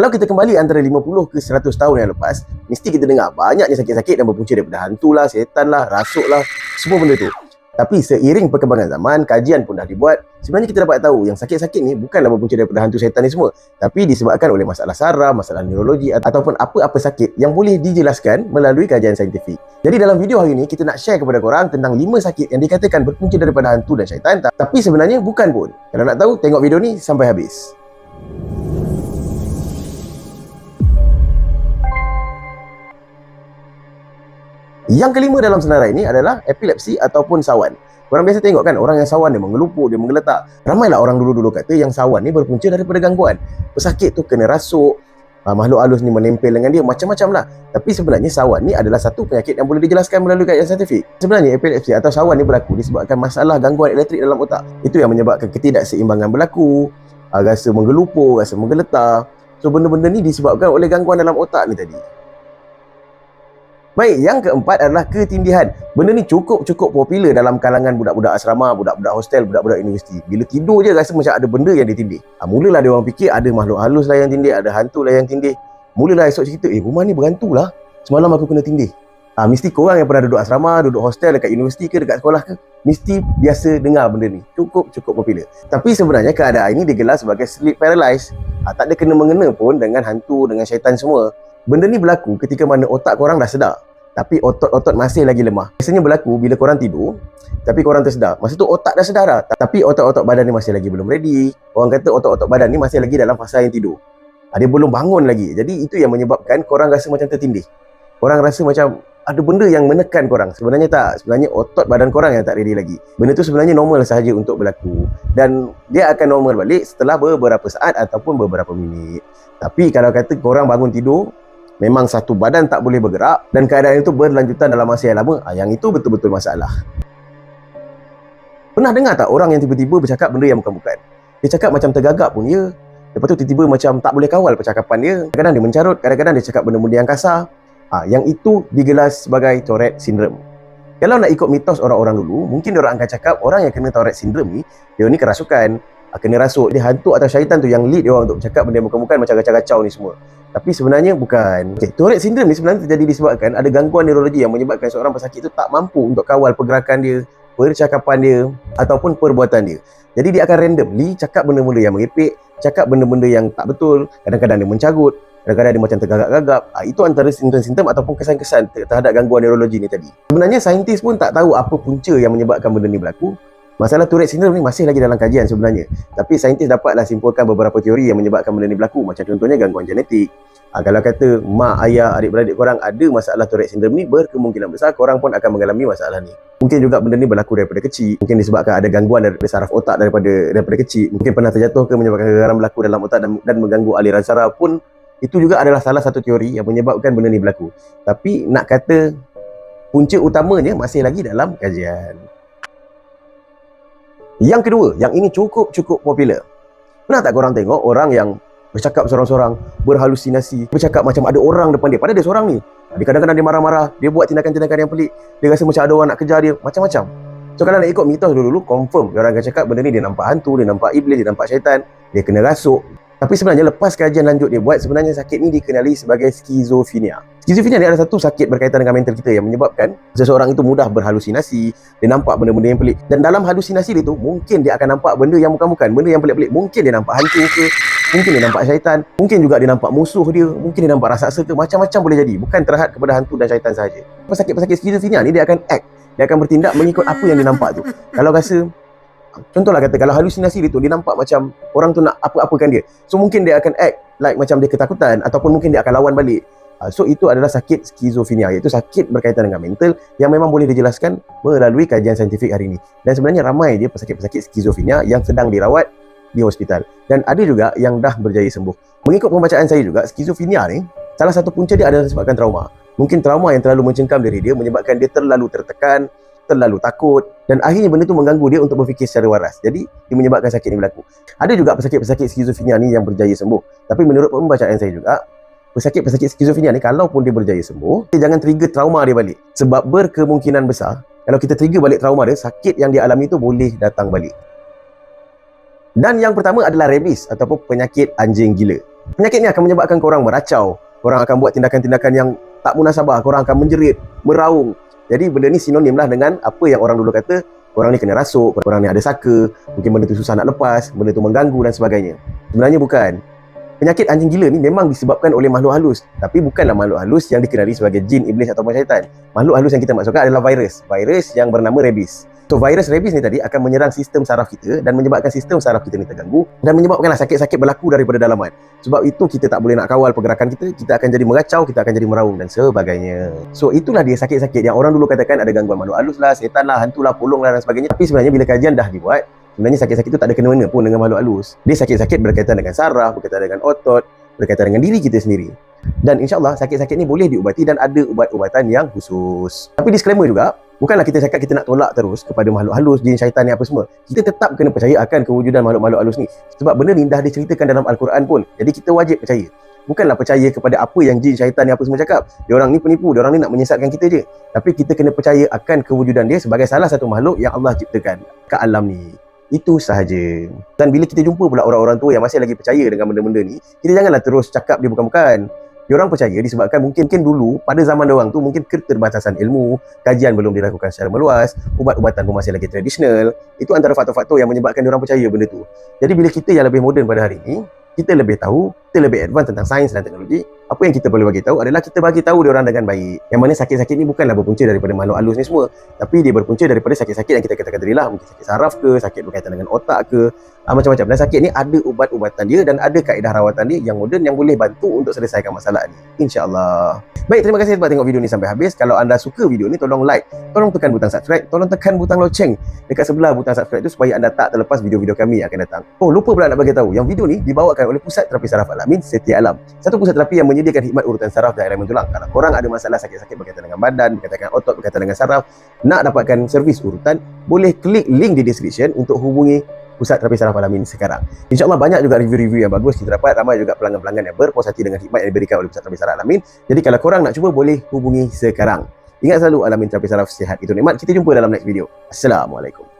Kalau kita kembali antara 50 ke 100 tahun yang lepas, mesti kita dengar banyaknya sakit-sakit yang berpunca daripada hantu lah, setan lah, rasuk lah, semua benda tu. Tapi seiring perkembangan zaman, kajian pun dah dibuat, sebenarnya kita dapat tahu yang sakit-sakit ni bukanlah berpunca daripada hantu setan ni semua, tapi disebabkan oleh masalah saraf, masalah neurologi ataupun apa-apa sakit yang boleh dijelaskan melalui kajian saintifik. Jadi dalam video hari ni, kita nak share kepada korang tentang 5 sakit yang dikatakan berpunca daripada hantu dan syaitan, tapi sebenarnya bukan pun. Kalau nak tahu, tengok video ni sampai habis. Yang kelima dalam senarai ini adalah epilepsi ataupun sawan. Korang biasa tengok kan, orang yang sawan dia mengelupuk, dia menggeletak. Ramailah orang dulu-dulu kata yang sawan ni berpunca daripada gangguan. Pesakit tu kena rasuk, makhluk halus ni menempel dengan dia, macam-macam lah. Tapi sebenarnya sawan ni adalah satu penyakit yang boleh dijelaskan melalui kajian saintifik. Sebenarnya epilepsi atau sawan ni berlaku disebabkan masalah gangguan elektrik dalam otak. Itu yang menyebabkan ketidakseimbangan berlaku, rasa menggelupuk, rasa menggeletar. So benda-benda ni disebabkan oleh gangguan dalam otak ni tadi. Baik, yang keempat adalah ketindihan. Benda ni cukup popular dalam kalangan budak-budak asrama, budak-budak hostel, budak-budak universiti. Bila tidur je rasa macam ada benda yang ditindih. Mulalah dia orang fikir ada makhluk halus lah yang tindih, ada hantu lah yang tindih. Mulalah esok cerita, rumah ni berhantu lah, semalam aku kena tindih. Mesti korang yang pernah duduk asrama, duduk hostel dekat universiti ke, dekat sekolah ke, mesti biasa dengar benda ni. Cukup popular. Tapi sebenarnya keadaan ini digelar sebagai sleep paralysis. Tak ada kena-mengena pun dengan hantu, dengan syaitan semua. Benda ni berlaku ketika mana otak korang dah sedar, tapi otot-otot masih lagi lemah. Biasanya berlaku bila korang tidur, tapi korang tersedar. Masa tu otak dah sedar dah, tapi otot-otot badan ni masih lagi belum ready. Orang kata otot-otot badan ni masih lagi dalam fasa yang tidur. Dia belum bangun lagi. Jadi itu yang menyebabkan korang rasa macam tertindih. Korang rasa macam ada benda yang menekan korang. Sebenarnya tak. Sebenarnya otot badan korang yang tak ready lagi. Benda tu sebenarnya normal sahaja untuk berlaku. Dan dia akan normal balik setelah beberapa saat ataupun beberapa minit. Tapi kalau kata korang bangun tidur, memang satu badan tak boleh bergerak dan keadaan itu berlanjutan dalam masa yang lama, yang itu betul-betul masalah. Pernah dengar tak orang yang tiba-tiba bercakap benda yang bukan-bukan? Dia cakap macam tergagap pun ya. Lepas tu tiba-tiba macam tak boleh kawal percakapan dia. Kadang-kadang dia mencarut, kadang-kadang dia cakap benda-benda yang kasar. Yang itu digelar sebagai Tourette syndrome. Kalau nak ikut mitos orang-orang dulu, mungkin orang akan cakap orang yang kena Tourette syndrome ni, dia ni kerasukan, kena rasuk, dia hantu atau syaitan tu yang lead dia orang untuk bercakap benda yang bukan-bukan macam kacau-kacau ni semua. Tapi sebenarnya bukan. Tourette syndrome ni sebenarnya terjadi disebabkan ada gangguan neurologi yang menyebabkan seorang pesakit itu tak mampu untuk kawal pergerakan dia, percakapan dia ataupun perbuatan dia. Jadi dia akan randomly cakap benda-benda yang merepek, cakap benda-benda yang tak betul, kadang-kadang dia mencarut, kadang-kadang dia macam tergagap-gagap. Itu antara simptom-simptom ataupun kesan-kesan terhadap gangguan neurologi ni tadi. Sebenarnya saintis pun tak tahu apa punca yang menyebabkan benda ni berlaku. Masalah Tourette syndrome ni masih lagi dalam kajian sebenarnya. Tapi saintis dapatlah simpulkan beberapa teori yang menyebabkan benda ni berlaku. Macam contohnya gangguan genetik. Kalau kata mak, ayah, adik-beradik korang ada masalah Tourette syndrome ni, berkemungkinan besar korang pun akan mengalami masalah ni. Mungkin juga benda ni berlaku daripada kecil. Mungkin disebabkan ada gangguan daripada saraf otak daripada kecil. Mungkin pernah terjatuh ke menyebabkan gegaran berlaku dalam otak dan mengganggu aliran saraf pun. Itu juga adalah salah satu teori yang menyebabkan benda ni berlaku. Tapi nak kata punca utamanya masih lagi dalam kajian. Yang kedua, yang ini cukup popular. Pernah tak korang tengok orang yang bercakap seorang-seorang, berhalusinasi, bercakap macam ada orang depan dia, padahal dia seorang ni. Kadang-kadang dia marah-marah, dia buat tindakan-tindakan yang pelik, dia rasa macam ada orang nak kejar dia, macam-macam. So kalau nak ikut mitos dulu-dulu, confirm dia orang akan cakap benda ni dia nampak hantu, dia nampak iblis, dia nampak syaitan, dia kena rasuk. Tapi sebenarnya lepas kajian lanjut dia buat, sebenarnya sakit ni dikenali sebagai skizofrenia. Skizofrenia ni adalah satu sakit berkaitan dengan mental kita yang menyebabkan seseorang itu mudah berhalusinasi, dia nampak benda-benda yang pelik. Dan dalam halusinasi dia tu, mungkin dia akan nampak benda yang bukan-bukan, benda yang pelik-pelik. Mungkin dia nampak hantu ke, mungkin dia nampak syaitan, mungkin juga dia nampak musuh dia, mungkin dia nampak raksasa ke, macam-macam boleh jadi. Bukan terhad kepada hantu dan syaitan sahaja. Pesakit-pesakit skizofrenia ni dia akan act, dia akan bertindak mengikut apa yang dia nampak tu. Kalau rasa, contohlah kata kalau halusinasi dia tu, dia nampak macam orang tu nak apa-apakan dia, so mungkin dia akan act like macam dia ketakutan, ataupun mungkin dia akan lawan balik. So itu adalah sakit skizofrenia, iaitu sakit berkaitan dengan mental yang memang boleh dijelaskan melalui kajian saintifik hari ini. Dan sebenarnya ramai dia pesakit-pesakit skizofrenia yang sedang dirawat di hospital, dan ada juga yang dah berjaya sembuh. Mengikut pembacaan saya juga, skizofrenia ni salah satu punca dia adalah disebabkan trauma. Mungkin trauma yang terlalu mencengkam diri dia menyebabkan dia terlalu tertekan, terlalu takut, dan akhirnya benda tu mengganggu dia untuk berfikir secara waras. Jadi dia menyebabkan sakit ni berlaku. Ada juga pesakit-pesakit skizofrenia ni yang berjaya sembuh. Tapi menurut pembacaan saya juga, pesakit-pesakit skizofrenia ni kalaupun dia berjaya sembuh, dia jangan trigger trauma dia balik. Sebab berkemungkinan besar kalau kita trigger balik trauma dia, sakit yang dia alami tu boleh datang balik. Dan yang pertama adalah rabies ataupun penyakit anjing gila. Penyakit ni akan menyebabkan korang meracau, korang akan buat tindakan-tindakan yang tak munasabah, korang akan menjerit, meraung. Jadi benda ni sinonim lah dengan apa yang orang dulu kata, korang ni kena rasuk, korang ni ada saka, mungkin benda tu susah nak lepas, benda tu mengganggu dan sebagainya. Sebenarnya bukan. Penyakit anjing gila ni memang disebabkan oleh makhluk halus, tapi bukanlah makhluk halus yang dikenali sebagai jin, iblis ataupun syaitan. Makhluk halus yang kita maksudkan adalah virus yang bernama rabies. So virus rabies ni tadi akan menyerang sistem saraf kita dan menyebabkan sistem saraf kita ni terganggu dan menyebabkanlah sakit-sakit berlaku daripada dalaman. Sebab itu kita tak boleh nak kawal pergerakan kita akan jadi mengacau, kita akan jadi meraung dan sebagainya. So itulah dia sakit-sakit yang orang dulu katakan ada gangguan makhluk halus lah, setan lah, hantu lah, polong lah dan sebagainya. Tapi sebenarnya bila kajian dah dibuat, sebenarnya sakit-sakit itu tak ada kena-mena pun dengan makhluk halus. Dia sakit-sakit berkaitan dengan saraf, berkaitan dengan otot, berkaitan dengan diri kita sendiri. Dan insyaAllah sakit-sakit ni boleh diubati dan ada ubat-ubatan yang khusus. Tapi disclaimer juga, bukanlah kita cakap kita nak tolak terus kepada makhluk halus, jin, syaitan ni apa semua. Kita tetap kena percaya akan kewujudan makhluk-makhluk halus ni. Sebab benda ni dah diceritakan dalam Al-Quran pun. Jadi kita wajib percaya. Bukanlah percaya kepada apa yang jin, syaitan ni apa semua cakap. Diorang ni penipu, diorang ni nak menyesatkan kita je. Tapi kita kena percaya akan kewujudan dia sebagai salah satu makhluk yang Allah ciptakan ke alam ni. Itu sahaja. Dan bila kita jumpa pula orang-orang tua yang masih lagi percaya dengan benda-benda ni, kita janganlah terus cakap dia bukan-bukan. Diorang percaya disebabkan mungkin dulu pada zaman diorang tu mungkin keterbatasan ilmu, kajian belum dilakukan secara meluas, ubat-ubatan pun masih lagi tradisional. Itu antara faktor-faktor yang menyebabkan diorang percaya benda tu. Jadi bila kita yang lebih moden pada hari ni, kita lebih tahu, kita lebih advance tentang sains dan teknologi, apa yang kita boleh bagi tahu adalah kita bagi tahu diorang dengan baik. Yang mana sakit-sakit ni bukanlah berpunca daripada makhluk halus ni semua, tapi dia berpunca daripada sakit-sakit yang kita katakan tadi lah, mungkin sakit saraf ke, sakit berkaitan dengan otak ke, macam-macam. Dan sakit ni ada ubat-ubatan dia dan ada kaedah rawatan dia yang moden yang boleh bantu untuk selesaikan masalah ni, insya-Allah. Baik, terima kasih sebab tengok video ni sampai habis. Kalau anda suka video ni, tolong like, tolong tekan butang subscribe, tolong tekan butang loceng dekat sebelah butang subscribe tu supaya anda tak terlepas video-video kami yang akan datang. Oh, lupa pula nak bagi tahu, yang video ni dibawakan oleh Pusat Terapi Saraf Al-Amin Setia Alam. Satu pusat terapi yang menyediakan khidmat urutan saraf dan elemen tulang. Kalau korang ada masalah sakit-sakit berkaitan dengan badan, berkaitan dengan otot, berkaitan dengan saraf, nak dapatkan servis urutan, boleh klik link di description untuk hubungi Pusat Terapi Saraf Al-Amin sekarang. InsyaAllah banyak juga review-review yang bagus kita dapat, ramai juga pelanggan-pelanggan yang berpuas hati dengan khidmat yang diberikan oleh Pusat Terapi Saraf Al-Amin. Jadi kalau korang nak cuba, boleh hubungi sekarang. Ingat selalu, Al-Amin Terapi Saraf sihat itu nikmat. Kita jumpa dalam next video. Assalamualaikum.